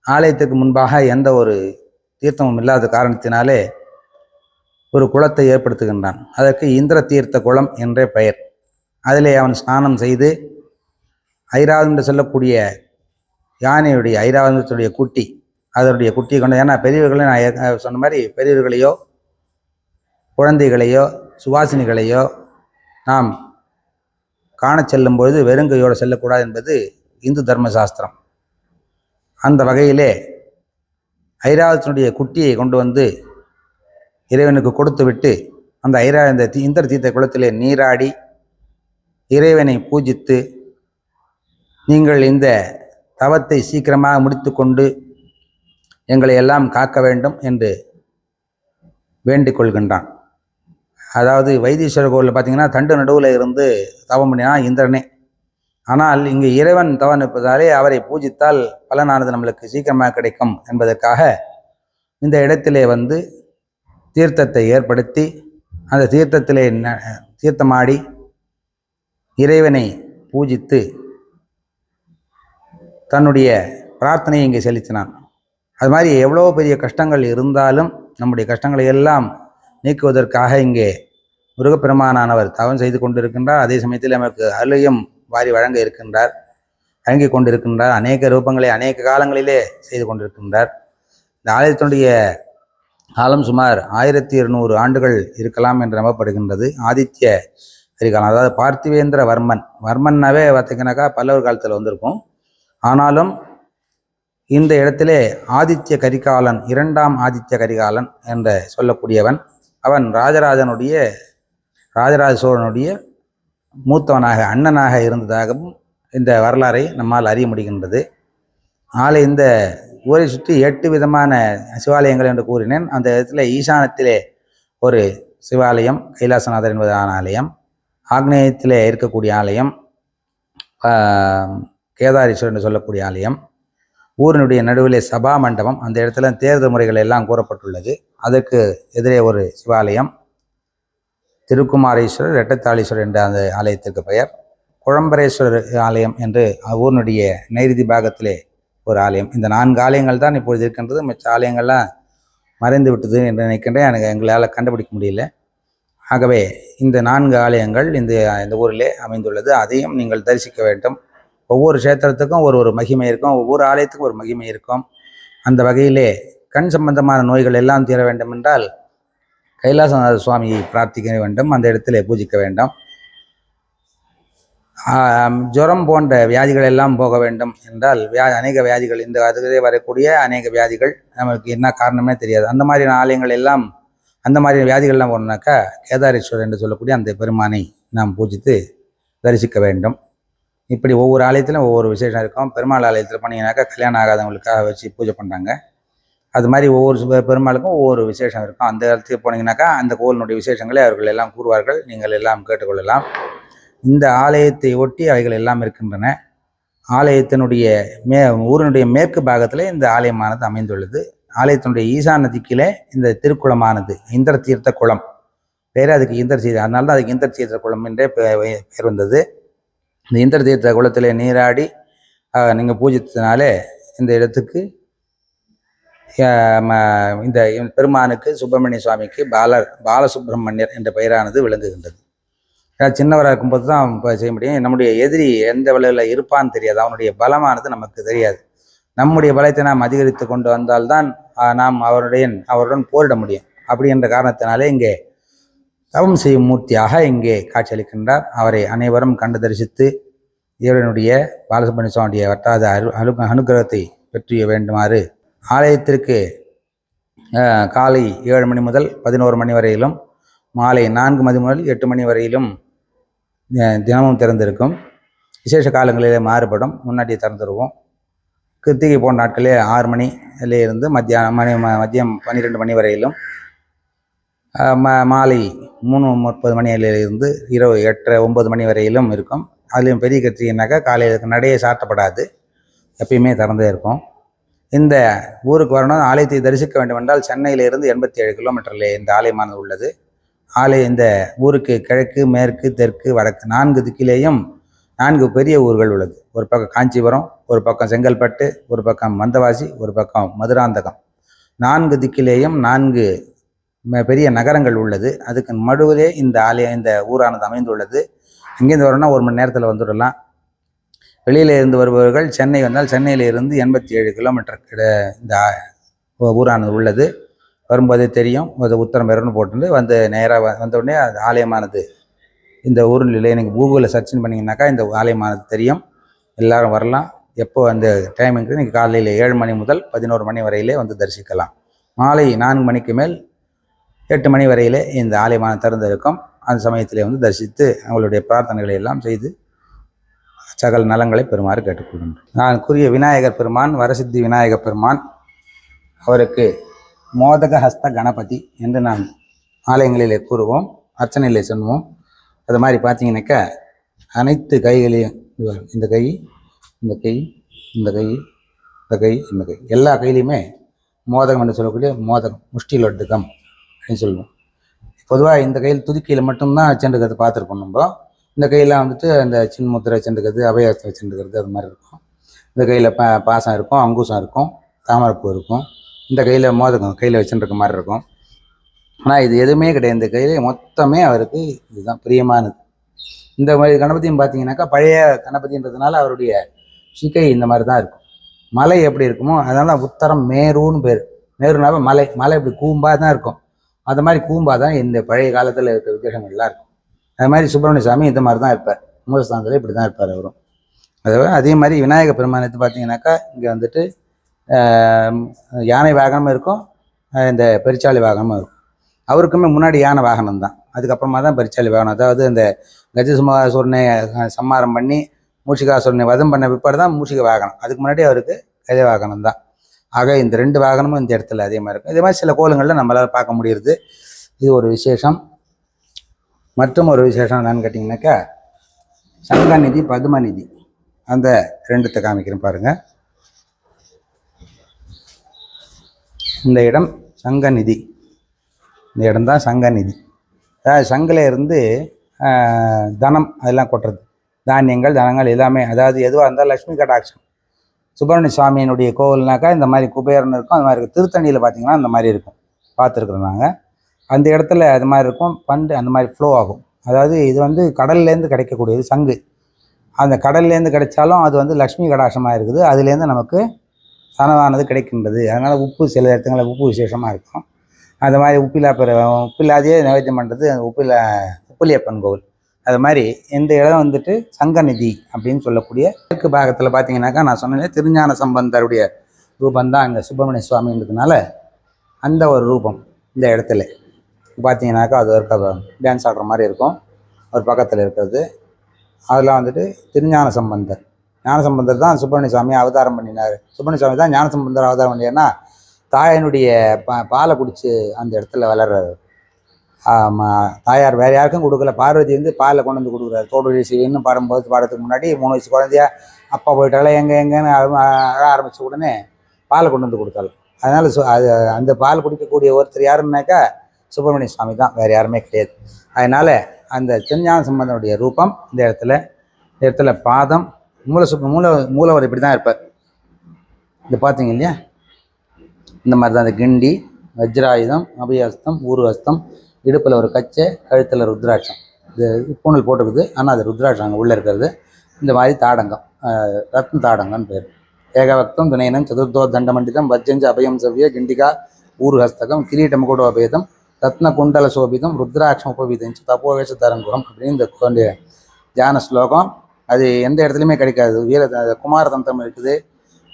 ஆலயத்திற்கு முன்பாக எந்த ஒரு தீர்த்தமும் இல்லாத காரணத்தினாலே ஒரு குளத்தை ஏற்படுத்துகின்றான். அதற்கு இந்திர தீர்த்த குளம் என்றே பெயர். அதிலே அவன் ஸ்நானம் செய்து ஐராவதம் என்று சொல்லக்கூடிய யானையுடைய ஐராவதத்துடைய குட்டி, அதனுடைய குட்டியை கொண்டு, ஏன்னா பெரியவர்களை நான் சொன்ன மாதிரி பெரியவர்களையோ குழந்தைகளையோ சுவாசினிகளையோ நாம் காண செல்லும் பொழுது வெறுங்கையோடு செல்லக்கூடாது என்பது இந்து தர்மசாஸ்திரம். அந்த வகையிலே ஐராவதத்தினுடைய குட்டியை கொண்டு வந்து இறைவனுக்கு கொடுத்து விட்டு அந்த இந்திர தீர்த்த குளத்திலே நீராடி இறைவனை பூஜித்து நீங்கள் இந்த தவத்தை சீக்கிரமாக முடித்து கொண்டு எங்களை எல்லாம் காக்க வேண்டும் என்று வேண்டிக் கொள்கின்றான். அதாவது வைத்தீஸ்வரர் கோவிலில் பார்த்தீங்கன்னா தண்டு நடுவில் இருந்து தவம் பண்ணினா இந்திரனே. ஆனால் இங்கு இறைவன் தவம் இருப்பதாலே அவரை பூஜித்தால் பலனானது நம்மளுக்கு சீக்கிரமாக கிடைக்கும் என்பதற்காக இந்த இடத்திலே வந்து தீர்த்தத்தை ஏற்படுத்தி அந்த தீர்த்தத்திலே தீர்த்தமாடி இறைவனை பூஜித்து தன்னுடைய பிரார்த்தனையை இங்கே செலுத்தினான். அது மாதிரி எவ்வளோ பெரிய கஷ்டங்கள் இருந்தாலும் நம்முடைய கஷ்டங்களை எல்லாம் நீக்குவதற்காக இங்கே முருகப்பெருமானானவர் தவம் செய்து கொண்டிருக்கின்றார். அதே சமயத்தில் நமக்கு அருளையும் வாரி வழங்கி கொண்டிருக்கின்றார். அநேக ரூபங்களை அநேக காலங்களிலே செய்து கொண்டிருக்கின்றார். இந்த ஆலயத்தினுடைய காலம் சுமார் 1200 ஆண்டுகள் இருக்கலாம் என்று நம்பப்படுகின்றது. ஆதித்ய கரிகாலம், அதாவது பார்த்திவேந்திர வர்மன்னாவே பார்த்தீங்கன்னாக்கா பல்லவர் காலத்தில் வந்திருக்கும். ஆனாலும் இந்த இடத்திலே ஆதித்ய கரிகாலன், 2ஆம் ஆதித்ய கரிகாலன் என்று சொல்லக்கூடியவன், அவன் ராஜராஜ சோழனுடைய மூத்தவனாக அண்ணனாக இருந்ததாகவும் இந்த வரலாறை நம்மால் அறிய முடிகின்றது. இந்த ஊரை சுற்றி 8 விதமான சிவாலயங்கள் என்று கூறினேன். அந்த இடத்துல ஈசானத்திலே ஒரு சிவாலயம், கைலாசநாதர் என்பதான ஆலயம், ஆக்னேயத்திலே இருக்கக்கூடிய ஆலயம், கேதாரீஸ்வரர் என்று சொல்லக்கூடிய ஆலயம், ஊரினுடைய நடுவிலே சபா மண்டபம், அந்த இடத்துல தேர்தல் முறைகள் எல்லாம் கூறப்பட்டுள்ளது. அதற்கு எதிரே ஒரு சிவாலயம், திருக்குமாரேஸ்வரர், ரெட்டத்தாளீஸ்வரர் என்ற அந்த ஆலயத்திற்கு பெயர், குழம்பரேஸ்வரர் ஆலயம் என்று ஊரினுடைய நைருதி பாகத்திலே ஒரு ஆலயம். இந்த 4 ஆலயங்கள் தான் இப்பொழுது இருக்கின்றது. மற்ற ஆலயங்கள்லாம் மறைந்து விட்டது என்று நினைக்கின்றேன். எங்களால் கண்டுபிடிக்க முடியல. ஆகவே இந்த 4 ஆலயங்கள் இந்த ஊரிலே அமைந்துள்ளது. அதையும் நீங்கள் தரிசிக்க வேண்டும். ஒவ்வொரு கஷேத்திரத்துக்கும் ஒரு மகிமை இருக்கும், ஒவ்வொரு ஆலயத்துக்கும் ஒரு மகிமை இருக்கும். அந்த வகையிலே கண் சம்பந்தமான நோய்கள் எல்லாம் தீர வேண்டும் என்றால் கைலாசநாத சுவாமியை பிரார்த்திக்க வேண்டும், அந்த இடத்திலே பூஜிக்க வேண்டும். ஜுரம் போன்ற வியாதிகள் எல்லாம் போக வேண்டும் என்றால் அநேக வியாதிகள், இந்த அதுவே வரக்கூடிய அநேக வியாதிகள் நமக்கு என்ன காரணமே தெரியாது. அந்த மாதிரி ஆலயங்கள் எல்லாம், அந்த மாதிரி வியாதிகள்லாம் போனோம்னாக்கா கேதாரீஸ்வரர் என்று சொல்லக்கூடிய அந்த பெருமானை நாம் பூஜித்து தரிசிக்க வேண்டும். இப்படி ஒவ்வொரு ஆலயத்திலும் ஒவ்வொரு விசேஷம் இருக்கும். பெருமாள் ஆலயத்தில் போனீங்கன்னாக்கா கல்யாணம் ஆகாதவங்களுக்காக வச்சு பூஜை பண்ணுறாங்க. அது மாதிரி ஒவ்வொரு பெருமாளுக்கும் ஒவ்வொரு விசேஷம் இருக்கும். அந்த இடத்துக்கு போனீங்கன்னாக்கா அந்த கோவிலுடைய விசேஷங்களை அவர்கள் எல்லாம் கூறுவார்கள், நீங்கள் எல்லாம் கேட்டுக்கொள்ளலாம். இந்த ஆலயத்தை ஒட்டி அவைகள் எல்லாம் இருக்கின்றன. ஆலயத்தினுடைய ஊரினுடைய மேற்கு பாகத்தில் இந்த ஆலயமானது அமைந்துள்ளது. ஆலயத்தினுடைய ஈசான திக்கிலே இந்த திருக்குளமானது இந்திர தீர்த்த குளம், பேர் அதுக்கு இந்திர தீர்த்த, அதனால தான் அதுக்கு இந்திர தீர்த்த குளம் என்றே பேர் வந்தது. இந்த இந்திர தீர்த்த குளத்திலே நீராடி நீங்கள் பூஜித்தனாலே இந்த இடத்துக்கு இந்த பெருமானுக்கு சுப்பிரமணிய சுவாமிக்கு பாலசுப்பிரமணியர் என்ற பெயரானது விளங்குகின்றது. சின்னவராக இருக்கும்போது தான் செய்ய முடியும். நம்முடைய எதிரி எந்த விலையில் இருப்பான்னு தெரியாது, அவனுடைய பலமானது நமக்கு தெரியாது. நம்முடைய பலத்தை நாம் அதிகரித்து கொண்டு வந்தால்தான் நாம் அவருடன் போரிட முடியும். அப்படி என்ற காரணத்தினாலே இங்கே தவம் செய்யும் மூர்த்தியாக இங்கே காட்சியளிக்கின்றார். அவரை அனைவரும் கண்டு தரிசித்து இவருடைய பாலசுப்பிரமணிய சுவாமியுடைய வட்டாத அனுகிரகத்தை பெற்றிய வேண்டுமாறு ஆலயத்திற்கு காலை 7 மணி முதல் 11 மணி வரையிலும், மாலை 4 மணி முதல் 8 மணி வரையிலும் தினமும் திறந்திருக்கும். விசேஷ காலங்களிலே மாறுபடும். முன்னாடி திறந்துருவோம். கிருத்திகை போன நாட்களே 6 மணியிலிருந்து மதியம் 12 மணி வரையிலும், மாலை 3:30 மணியிலிருந்து இரவு 8-9 மணி வரையிலும் இருக்கும். அதுலேயும் பெரிய கிருத்திகைனாக்கா காலையில் நடையே சாட்டப்படாது, எப்பயுமே திறந்தே இருக்கும். இந்த ஊருக்கு வரணும், ஆலயத்தை தரிசிக்க வேண்டும் என்றால் சென்னையிலிருந்து 87 கிலோமீட்டரில் இந்த ஆலயமானது உள்ளது. இந்த ஊருக்கு கிழக்கு, மேற்கு, தெற்கு, வடக்கு 4 திக்கிலேயும் 4 பெரிய ஊர்கள் உள்ளது. ஒரு பக்கம் காஞ்சிபுரம், ஒரு பக்கம் செங்கல்பட்டு, ஒரு பக்கம் மந்தவாசி, ஒரு பக்கம் மதுராந்தகம். 4 திக்கிலேயும் 4 பெரிய நகரங்கள் உள்ளது. அதுக்கு நடுவிலே இந்த ஊரானது அமைந்துள்ளது. இங்கேருந்து வரணும்னா 1 மணி நேரத்தில் வந்துடலாம். வெளியில இருந்து வருபவர்கள் சென்னை வந்தால் சென்னையிலிருந்து 87 கிலோமீட்டர் இந்த ஊரானது உள்ளது. வரும்போதே தெரியும், உத்தரம் பெறன்னு போட்டு நேராக வந்தவுடனே அது ஆலயமானது இந்த ஊரில் நீங்கள் கூகுளில் சர்ச் பண்ணிங்கனாக்கா இந்த ஆலயமானது தெரியும். எல்லாரும் வரலாம். எப்போ அந்த டைமிங்க்கு நீங்கள் காலையில் 7 மணி முதல் 11 மணி வரையிலே வந்து தரிசிக்கலாம். மாலை 4 மணிக்கு மேல் 8 மணி வரையிலே இந்த ஆலயமானது திறந்திருக்கும். அந்த சமயத்திலே வந்து தரிசித்து அவங்களுடைய பிரார்த்தனைகளை எல்லாம் செய்து சகல நலங்களை பெறுமாறு கேட்டுக்கொள்கின்றோம். நான் கூறிய விநாயகர் பெருமான் வரசித்தி விநாயகர் பெருமான், அவருக்கு மோதக ஹஸ்த கணபதி என்று நாம் ஆலயங்களிலே கூறுவோம், அர்ச்சனையிலே சொல்லுவோம். அது மாதிரி பார்த்தீங்கன்னாக்கா அனைத்து கைகளையும் இந்த கை, இந்த கை, இந்த கை, இந்த கை, இந்த கை, எல்லா கையிலையுமே மோதகம் என்று சொல்லக்கூடிய மோதகம், முஷ்டிலொட்டுகம் அப்படின்னு சொல்லுவோம். பொதுவாக இந்த கையில் துதிக்கையில் மட்டும்தான் வச்சுருக்கிறது பார்த்துருக்கோம். நம்ம இந்த கையில் வந்துட்டு அந்த சின்முத்திரை வச்சுருக்கிறது, அபயாஸ்தை வச்சுருக்கிறது, அது மாதிரி இருக்கும். இந்த கையில் பாசம் இருக்கும், அங்குசம் இருக்கும், தாமரைப்பூ இருக்கும். இந்த கையில் மோதகம் கையில் வச்சுருக்க மாதிரி இருக்கும். ஆனால் இது எதுவுமே கிடையாது. இந்த கையில் மொத்தமே அவருக்கு இதுதான் பிரியமானது. இந்த மாதிரி கணபதியும் பார்த்தீங்கன்னாக்கா பழைய கணபதின்றதுனால அவருடைய சிக்கை இந்த மாதிரி தான் இருக்கும். மலை எப்படி இருக்குமோ அதனால உத்தரம் மேருன்னு பேர். மேருனாவே மலை, மலை இப்படி கூம்பாக தான் இருக்கும். அது மாதிரி கூம்பாக தான் இந்த பழைய காலத்தில் இருக்கிற விசேஷங்கள்லாம் இருக்கும். அது மாதிரி சுப்பிரமணிய சாமி இந்த மாதிரி தான் இருப்பார், மூலஸ்தானத்தில் இப்படி தான் இருப்பார் அவரும். அதே மாதிரி விநாயகர் பெருமானத்தை பார்த்தீங்கன்னாக்கா இங்கே வந்துட்டு யானை வாகனமும் இருக்கும், இந்த பெருச்சாளி வாகனமும் இருக்கும். அவருக்குமே முன்னாடி யானை வாகனம் தான், அதுக்கப்புறமா தான் பெருச்சாளி வாகனம். அதாவது இந்த கஜசுமாசூரனை சம்மாரம் பண்ணி மூஷிகாசுரனை வதம் பண்ண பிற்பாடு தான் மூஷிக வாகனம். அதுக்கு முன்னாடி அவருக்கு கஜ வாகனம் தான். ஆக இந்த 2 வாகனமும் இந்த இடத்துல அதே மாதிரி இருக்கும். இதே மாதிரி சில கோலங்களில் நம்மளால் பார்க்க முடியுது. இது ஒரு விசேஷம். மற்றும் ஒரு விசேஷம் என்னன்னு கேட்டிங்கனாக்கா சங்கநிதி, பதுமநிதி, அந்த 2த்தை காமிக்கிறேன் பாருங்கள். இந்த இடம் சங்கநிதி, இந்த இடம் தான் சங்கநிதி. அதாவது சங்கில இருந்து தனம் அதெல்லாம் கொட்டுறது, தானியங்கள், தனங்கள் எல்லாமே. அதாவது எதுவாக இருந்தால் லக்ஷ்மி கடாட்சம். சுப்பிரமணிய சுவாமியினுடைய கோவில்னாக்கா இந்த மாதிரி குபேரன் இருக்கும், அந்த மாதிரி இருக்கும். திருத்தணியில் பார்த்திங்கன்னா அந்த மாதிரி இருக்கும், பார்த்துருக்குறோம் நாங்கள். அந்த இடத்துல அது மாதிரி இருக்கும். பண்டு அந்த மாதிரி ஃப்ளோ ஆகும். அதாவது இது வந்து கடல்லேருந்து கிடைக்கக்கூடியது சங்கு. அந்த கடல்லேருந்து கிடைச்சாலும் அது வந்து லக்ஷ்மி கடாட்சமாக இருக்குது. அதுலேருந்து நமக்கு தனமானது கிடைக்கின்றது. அதனால் உப்பு சில இடத்துங்களில் உப்பு விசேஷமாக இருக்கும். அந்த மாதிரி உப்பில்லாதையே நைவேத்தியம் பண்ணுறது உப்பிலியப்பன் கோவில். அது மாதிரி இந்த இடம் வந்துட்டு சங்கநிதி அப்படின்னு சொல்லக்கூடிய தெற்கு பாகத்தில் பார்த்தீங்கன்னாக்கா நான் சொன்னேன் திருஞான சம்பந்தருடைய ரூபந்தான் அங்கே சுப்பிரமணிய சுவாமின்றதுனால அந்த ஒரு ரூபம் இந்த இடத்துல பார்த்தீங்கன்னாக்கா அது ஒரு டான்ஸ் ஆடுற மாதிரி இருக்கும். ஒரு பக்கத்தில் இருக்கிறது அதெல்லாம் வந்துட்டு திருஞான சம்பந்தர். ஞானசம்பந்தர் தான் சுப்பிரமணிய சுவாமி அவதாரம் பண்ணினார். சுப்பிரமணிய சுவாமி தான் ஞானசம்பந்தர் அவதாரம் பண்ணியார்னா தாயனுடைய பாலை குடித்து அந்த இடத்துல வளர்றாரு. தாயார் வேறு யாருக்கும் கொடுக்கல, பார்வதி வந்து பாலை கொண்டு வந்து கொடுக்குறாரு. தோடு சிவின்னு பாடத்துக்கு முன்னாடி 3 வயசு குழந்தையா அப்பா போயிட்டால எங்கன்னு அழ ஆரம்பித்த உடனே பாலை கொண்டு வந்து கொடுத்தாலும் அதனால் அது அந்த பால் குடிக்கக்கூடிய ஒருத்தர் யாருன்னாக்கா சுப்பிரமணிய சுவாமி தான், வேறு யாருமே கிடையாது. அதனால் அந்த திருஞான சம்பந்தனுடைய ரூபம் இந்த இடத்துல பாதம் மூலவர் இப்படி தான் இருப்பார். இது பார்த்தீங்க இல்லையா, இந்த மாதிரி தான் அந்த கிண்டி, வஜ்ராயுதம், அபயஹஸ்தம், ஊர்வஸ்தம், இடுப்பில் ஒரு கச்சை, கழுத்தில் ருத்ராட்சம். இது பூணல் போட்டுருக்குது, ஆனால் அது ருத்ராட்சம் அங்கே உள்ளே இருக்கிறது. இந்த மாதிரி தாடங்கம், ரத்ன தாடங்கம்னு பேர். ஏகவக்தம் துணையனம் சதுர்தோ தண்டமண்டிதம் வஜ்ஜஞ்ச அபயம் சவ்ய கிண்டிகா ஊர்ஹஸ்தகம் கிரீட்டம் கூட அபேதம் ரத்ன குண்டல சோபிதம் ருத்ராட்சம் உபவீதம் தப்போவேஷ தரங்குரம் அப்படின்னு இந்த தியான ஸ்லோகம். அது எந்த இடத்துலையுமே கிடைக்காது. குமாரதந்திரம் இருக்குது,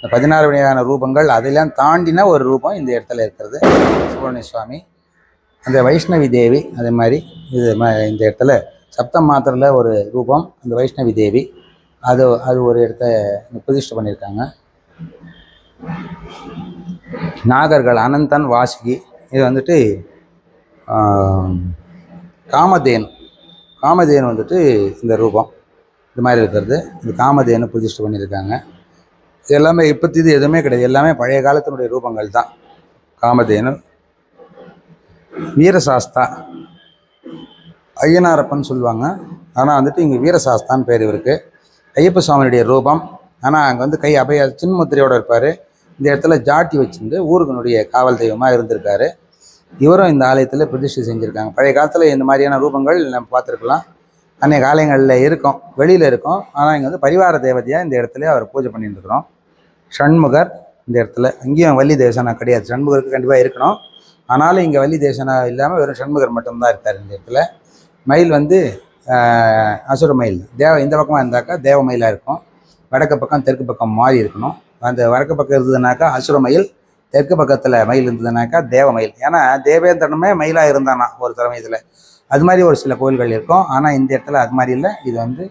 16 வகையான ரூபங்கள், அதெல்லாம் தாண்டின ஒரு ரூபம் இந்த இடத்துல இருக்கிறது சுப்பிரமணிய சுவாமி. அந்த வைஷ்ணவி தேவி அதே மாதிரி இந்த இடத்துல சப்தம் மாத்திரையில் ஒரு ரூபம், அந்த வைஷ்ணவி தேவி அது ஒரு இடத்த பிரதிஷ்டை பண்ணியிருக்காங்க. நாகர்கள் அனந்தன் வாசுகி, இது வந்துட்டு காமதேனு வந்துட்டு இந்த ரூபம் இது மாதிரி இருக்கிறது. இந்த காமதேனு பிரதிஷ்டை பண்ணியிருக்காங்க. இது எல்லாமே இப்போத்தி இது எதுவுமே கிடையாது, எல்லாமே பழைய காலத்தினுடைய ரூபங்கள் தான். காமதேனு, வீரசாஸ்தா, ஐயனாரப்பன் சொல்லுவாங்க, ஆனால் வந்துட்டு இங்கே வீரசாஸ்தான்னு பேர் இவருக்கு. ஐயப்ப சுவாமியுடைய ரூபம், ஆனால் அங்கே வந்து கை அபய சின்முத்திரையோடு இருப்பார். இந்த இடத்துல ஜாட்டி வச்சுட்டு ஊருக்குனுடைய காவல் தெய்வமாக இருந்திருக்காரு. இவரும் இந்த ஆலயத்தில் பிரதிஷ்டை செஞ்சுருக்காங்க. பழைய காலத்தில் இந்த மாதிரியான ரூபங்கள் நம்ம பார்த்துருக்கலாம். அன்றைய ஆலயங்களில் இருக்கும், வெளியில் இருக்கும். ஆனால் இங்கே வந்து பரிவார தேவதையாக இந்த இடத்துல அவர் பூஜை பண்ணிட்டு இருக்கிறோம். ஷண்முகர் இந்த இடத்துல, இங்கேயும் வள்ளி தேசனா கிடையாது, ஷண்முகருக்கு கண்டிப்பாக இருக்கணும். ஆனாலும் இங்கே வள்ளி தேசனா இல்லாமல் வெறும் ஷண்முகர் மட்டும்தான் இருக்கார் இந்த இடத்துல. மயில் வந்து அசுர மயில், இந்த பக்கமாக இருந்தாக்கா தேவ மயிலாக இருக்கும். வடக்கு பக்கம் தெற்கு பக்கம் மாறி இருக்கணும். அந்த வடக்கு பக்கம் இருந்ததுனாக்கா அசுர மயில், தெற்கு பக்கத்தில் மயில் இருந்ததுனாக்கா தேவ மயில். ஏன்னா தேவேந்திரனுமே மயிலாக இருந்தானா ஒரு தலைமையில். அது மாதிரி ஒரு சில கோயில்கள் இருக்கும், ஆனால் இந்த இடத்துல அது மாதிரி இல்லை. இது வந்து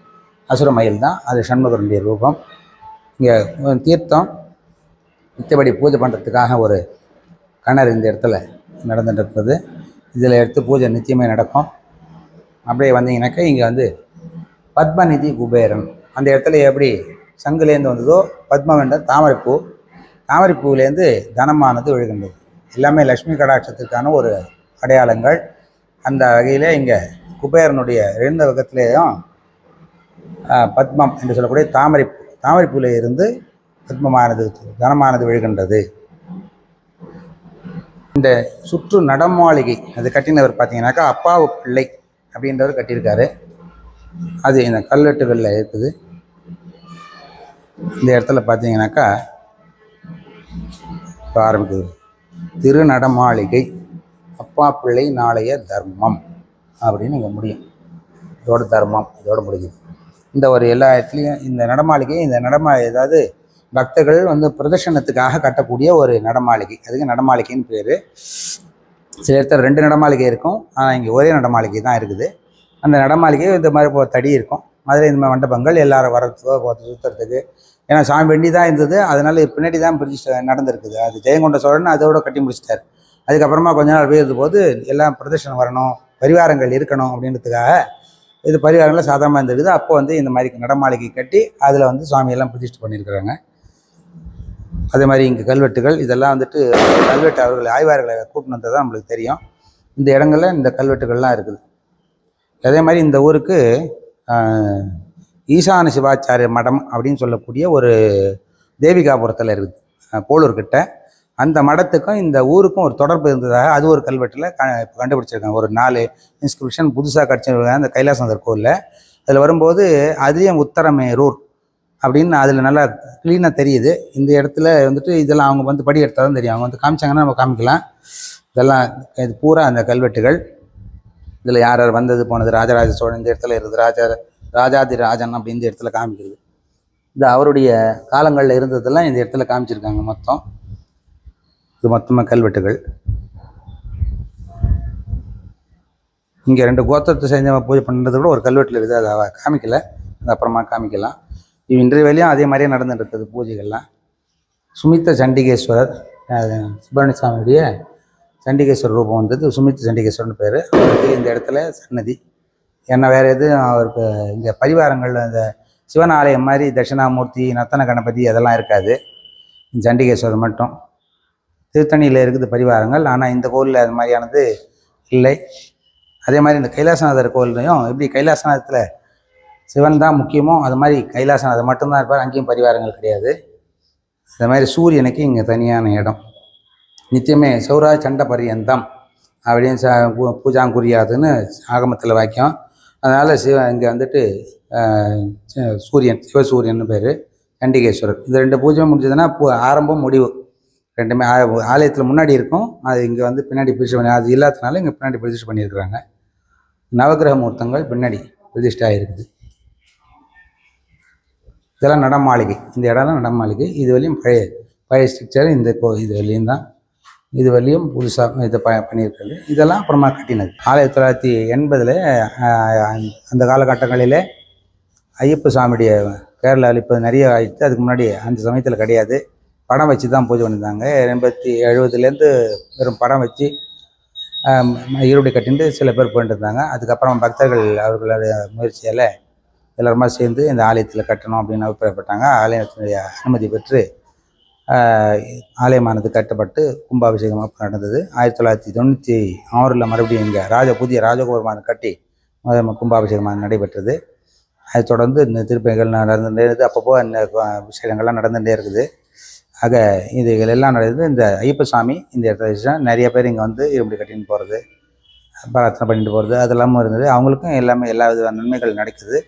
அசுர மயில் தான், அது சண்முகருடைய ரூபம். இங்கே தீர்த்தம் மித்தபடி பூஜை பண்ணுறதுக்காக ஒரு கிணறு இந்த இடத்துல நடந்துட்டு இருக்குது. இதில் எடுத்து பூஜை நிச்சயமே நடக்கும். அப்படியே வந்தீங்கன்னாக்கா இங்கே வந்து பத்மநிதி குபேரன், அந்த இடத்துல எப்படி சங்குலேருந்து வந்ததோ பத்மம் என்ற தாமரைப்பூவிலேருந்து தனமானது விழுகின்றது. எல்லாமே லக்ஷ்மி கடாட்சத்துக்கான ஒரு அடையாளங்கள். அந்த வகையில் இங்கே குபேரனுடைய 2 வகத்திலேயும் பத்மம் என்று சொல்லக்கூடிய தாமரைப்பூவில் இருந்து பத்மமானது தனமானது விழுகின்றது. இந்த சுற்று நடமாளிகை அது கட்டினவர் பார்த்தீங்கன்னாக்கா அப்பாவு பிள்ளை அப்படின்றவர் கட்டியிருக்காரு. அது இந்த கல்வெட்டுகளில் இருக்குது. இந்த இடத்துல பார்த்தீங்கன்னாக்கா இப்போ ஆரம்பிக்குது, திருநடமாளிகை அப்பா பிள்ளை நாளைய தர்மம் அப்படின்னு இங்கே முடியும். இதோட தர்மம் இதோட முடியுது. இந்த ஒரு எல்லா இடத்துலையும் இந்த நடமாளிகை, ஏதாவது பக்தர்கள் வந்து பிரதர்ஷனத்துக்காக கட்டக்கூடிய ஒரு நடமாளிகை, அதுக்கு நடமாளிகைன்னு பேர். சில இடத்துல 2 நடமாளிகை இருக்கும், ஆனால் இங்கே ஒரே நடமாளிகை தான் இருக்குது. அந்த நடமாளிகை இந்த மாதிரி தடி இருக்கும். அதில் இந்த மாதிரி மண்டபங்கள் எல்லாரும் வரத்துக்கோ சுற்றுறதுக்கு, ஏன்னா சாமி வெண்டி தான் இருந்தது, அதனால பின்னாடி தான் பிரிச்சு நடந்திருக்குது. அது ஜெயங்கொண்ட சோழன் அதோட கட்டி முடிச்சிட்டார். அதுக்கப்புறமா கொஞ்ச நாள் பெய்யுது போது எல்லாம் பிரதர்ஷனம் வரணும், பரிவாரங்கள் இருக்கணும் அப்படின்றதுக்காக இது பரிவாரங்கள் சாதாரணமாக இருந்திருக்குது. அப்போ வந்து இந்த மாதிரி நடமாளிகை கட்டி அதில் வந்து சுவாமியெல்லாம் பிரதிஷ்டை பண்ணியிருக்கிறாங்க. அதே மாதிரி இங்கே கல்வெட்டுகள் இதெல்லாம் வந்துட்டு கல்வெட்டு அவர்கள் ஆய்வாளர்களை கூட்டினு வந்தது தான் நம்மளுக்கு தெரியும். இந்த இடங்களில் இந்த கல்வெட்டுகள்லாம் இருக்குது. அதே மாதிரி இந்த ஊருக்கு ஈசான சிவாச்சாரிய மடம் அப்படின்னு சொல்லக்கூடிய ஒரு தேவிகாபுரத்தில் இருக்குது, போலூர்கிட்ட. அந்த மடத்துக்கும் இந்த ஊருக்கும் ஒரு தொடர்பு இருந்ததாக அது ஒரு கல்வெட்டில் கண்டுபிடிச்சிருக்காங்க. ஒரு 4 இன்ஸ்கிரிப்ஷன் புதுசாக கிடச்சிருக்காங்க அந்த கைலாசந்தர் கோயிலில். அதில் வரும்போது அதுலேயும் உத்தரமேரூர் அப்படின்னு அதில் நல்லா க்ளீனாக தெரியுது. இந்த இடத்துல வந்துட்டு இதெல்லாம் அவங்க வந்து படி எடுத்தால் தான் தெரியும். அவங்க வந்து காமிச்சாங்கன்னா நம்ம காமிக்கலாம். இதெல்லாம் இது பூரா அந்த கல்வெட்டுகள். இதில் யார் யார் வந்தது போனது, ராஜராஜ சோழன் இந்த இடத்துல இருக்குது, ராஜாதி ராஜன் அப்படின்னு இந்த இடத்துல காமிக்கிறது. இது அவருடைய காலங்களில் இருந்ததெல்லாம் இந்த இடத்துல காமிச்சிருக்காங்க. மொத்தம் இது மொத்தமாக கல்வெட்டுகள். இங்கே 2 கோத்திரத்தை செஞ்ச பூஜை பண்ணுறது கூட ஒரு கல்வெட்டில் இருக்குது, அதை காமிக்கலை, அது அப்புறமா காமிக்கலாம். இன்றைய வேலையும் அதே மாதிரியே நடந்துட்டு இருக்குது பூஜைகள்லாம். சுமித்த சண்டிகேஸ்வரர், சுப்பிரமணிய சுவாமியுடைய சண்டிகேஸ்வரர் ரூபம் வந்தது, சுமித்த சண்டிகேஸ்வரர்னு பேர். அவருக்கு இந்த இடத்துல சன்னதி. ஏன்னா வேறு எதுவும் அவருக்கு இங்கே பரிவாரங்கள் அந்த சிவன் ஆலயம் மாதிரி தட்சிணாமூர்த்தி, நத்தன கணபதி அதெல்லாம் இருக்காது. சண்டிகேஸ்வரர் மட்டும். திருத்தணியில் இருக்குது பரிவாரங்கள். ஆனால் இந்த கோவிலில் அது மாதிரியானது இல்லை. அதே மாதிரி இந்த கைலாசநாதர் கோவில்லையும் எப்படி கைலாசநாதத்தில் சிவன் தான் முக்கியமோ அது மாதிரி கைலாசநாதர் மட்டும்தான் இருப்பார், அங்கேயும் பரிவாரங்கள் கிடையாது. அது மாதிரி சூரியனுக்கு இங்கே தனியான இடம். நித்தியமே சௌரா சண்ட பரியந்தம் அப்படின்னு பூஜாங்குரியாதுன்னு ஆகமத்தில் வாக்கியம். அதனால் இங்கே வந்துட்டு சூரியன் சிவசூரியன் பேர், சண்டிகேஸ்வரர். இந்த 2 பூஜை முடிஞ்சதுன்னா ஆரம்பம் முடிவு ரெண்டுமே ஆலயத்தில் முன்னாடி இருக்கும். அது இங்கே வந்து பின்னாடி பிரதிஷ்டை பண்ணி, அது இல்லாததுனால இங்கே பின்னாடி பிரதிஷ்டை பண்ணியிருக்கிறாங்க. நவகிரக மூர்த்தங்கள் பின்னாடி பிரதிஷ்டை ஆகிருக்குது. இதெல்லாம் நடமாளிகை. இந்த இடம்லாம் நடமாளிகை. இது வரையும் பழைய ஸ்ட்ரக்சர். இந்த இது வரையும் தான், இது வரையும் புதுசாக இதை பண்ணியிருக்கிறது. இதெல்லாம் அப்புறமா கட்டினது. 1980 அந்த காலகட்டங்களிலே ஐயப்ப சாமியுடைய கேரளாவில் இப்போ நிறைய ஆயிடுச்சு. அதுக்கு முன்னாடி அந்த சமயத்தில் கிடையாது. படம் வச்சு தான் பூஜை பண்ணியிருந்தாங்க. 70 வெறும் படம் வச்சு ஈரோடு கட்டிட்டு சில பேர் போயிட்டு இருந்தாங்க. அதுக்கப்புறம் பக்தர்கள் அவர்களுடைய முயற்சியால் எல்லாருமா சேர்ந்து இந்த ஆலயத்தில் கட்டணும் அப்படின்னு அபிப்பிராயப்பட்டாங்க. ஆலயத்தினுடைய அனுமதி பெற்று ஆலயமானது கட்டப்பட்டு கும்பாபிஷேகமாக நடந்தது. 1996 மறுபடியும் இங்கே புதிய ராஜகோபுரமானது கட்டி கும்பாபிஷேகமாக நடைபெற்றது. அதை தொடர்ந்து இந்த திருப்பணிகள் நடந்துகிட்டே இருக்குது. அப்பப்போ இந்த விஷயங்கள்லாம் நடந்துகிட்டே இருக்குது. ஆக இதுகள் எல்லாம் நடக்குது. இந்த ஐயப்ப சாமி இந்த இடத்துல நிறைய பேர் இங்கே வந்து இரும்படி கட்டின்னு போகிறது, பிரார்த்தனை பண்ணிட்டு போகிறது அதெல்லாமும் இருந்தது. அவங்களுக்கும் எல்லாமே எல்லா வித நன்மைகள் நடக்குது.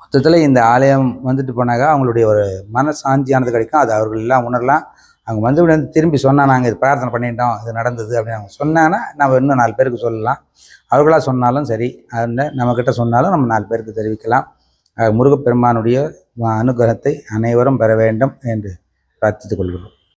மொத்தத்தில் இந்த ஆலயம் வந்துட்டு போனாங்க அவங்களுடைய ஒரு மன சாந்தியானது கிடைக்கும். அது அவர்கள் எல்லாம் உணரலாம். அவங்க வந்து திரும்பி சொன்னால் நாங்கள் இது பிரார்த்தனை பண்ணிட்டோம், இது நடந்தது அப்படின்னு அவங்க சொன்னாங்கன்னா நம்ம இன்னும் 4 பேருக்கு சொல்லலாம். அவர்களாக சொன்னாலும் சரி, அதில் நம்மக்கிட்ட சொன்னாலும் நம்ம 4 பேருக்கு தெரிவிக்கலாம். முருகப்பெருமானுடைய அனுகிரகத்தை அனைவரும் பெற வேண்டும் என்று பிரார்த்தித்துக் கொள்கிறோம்.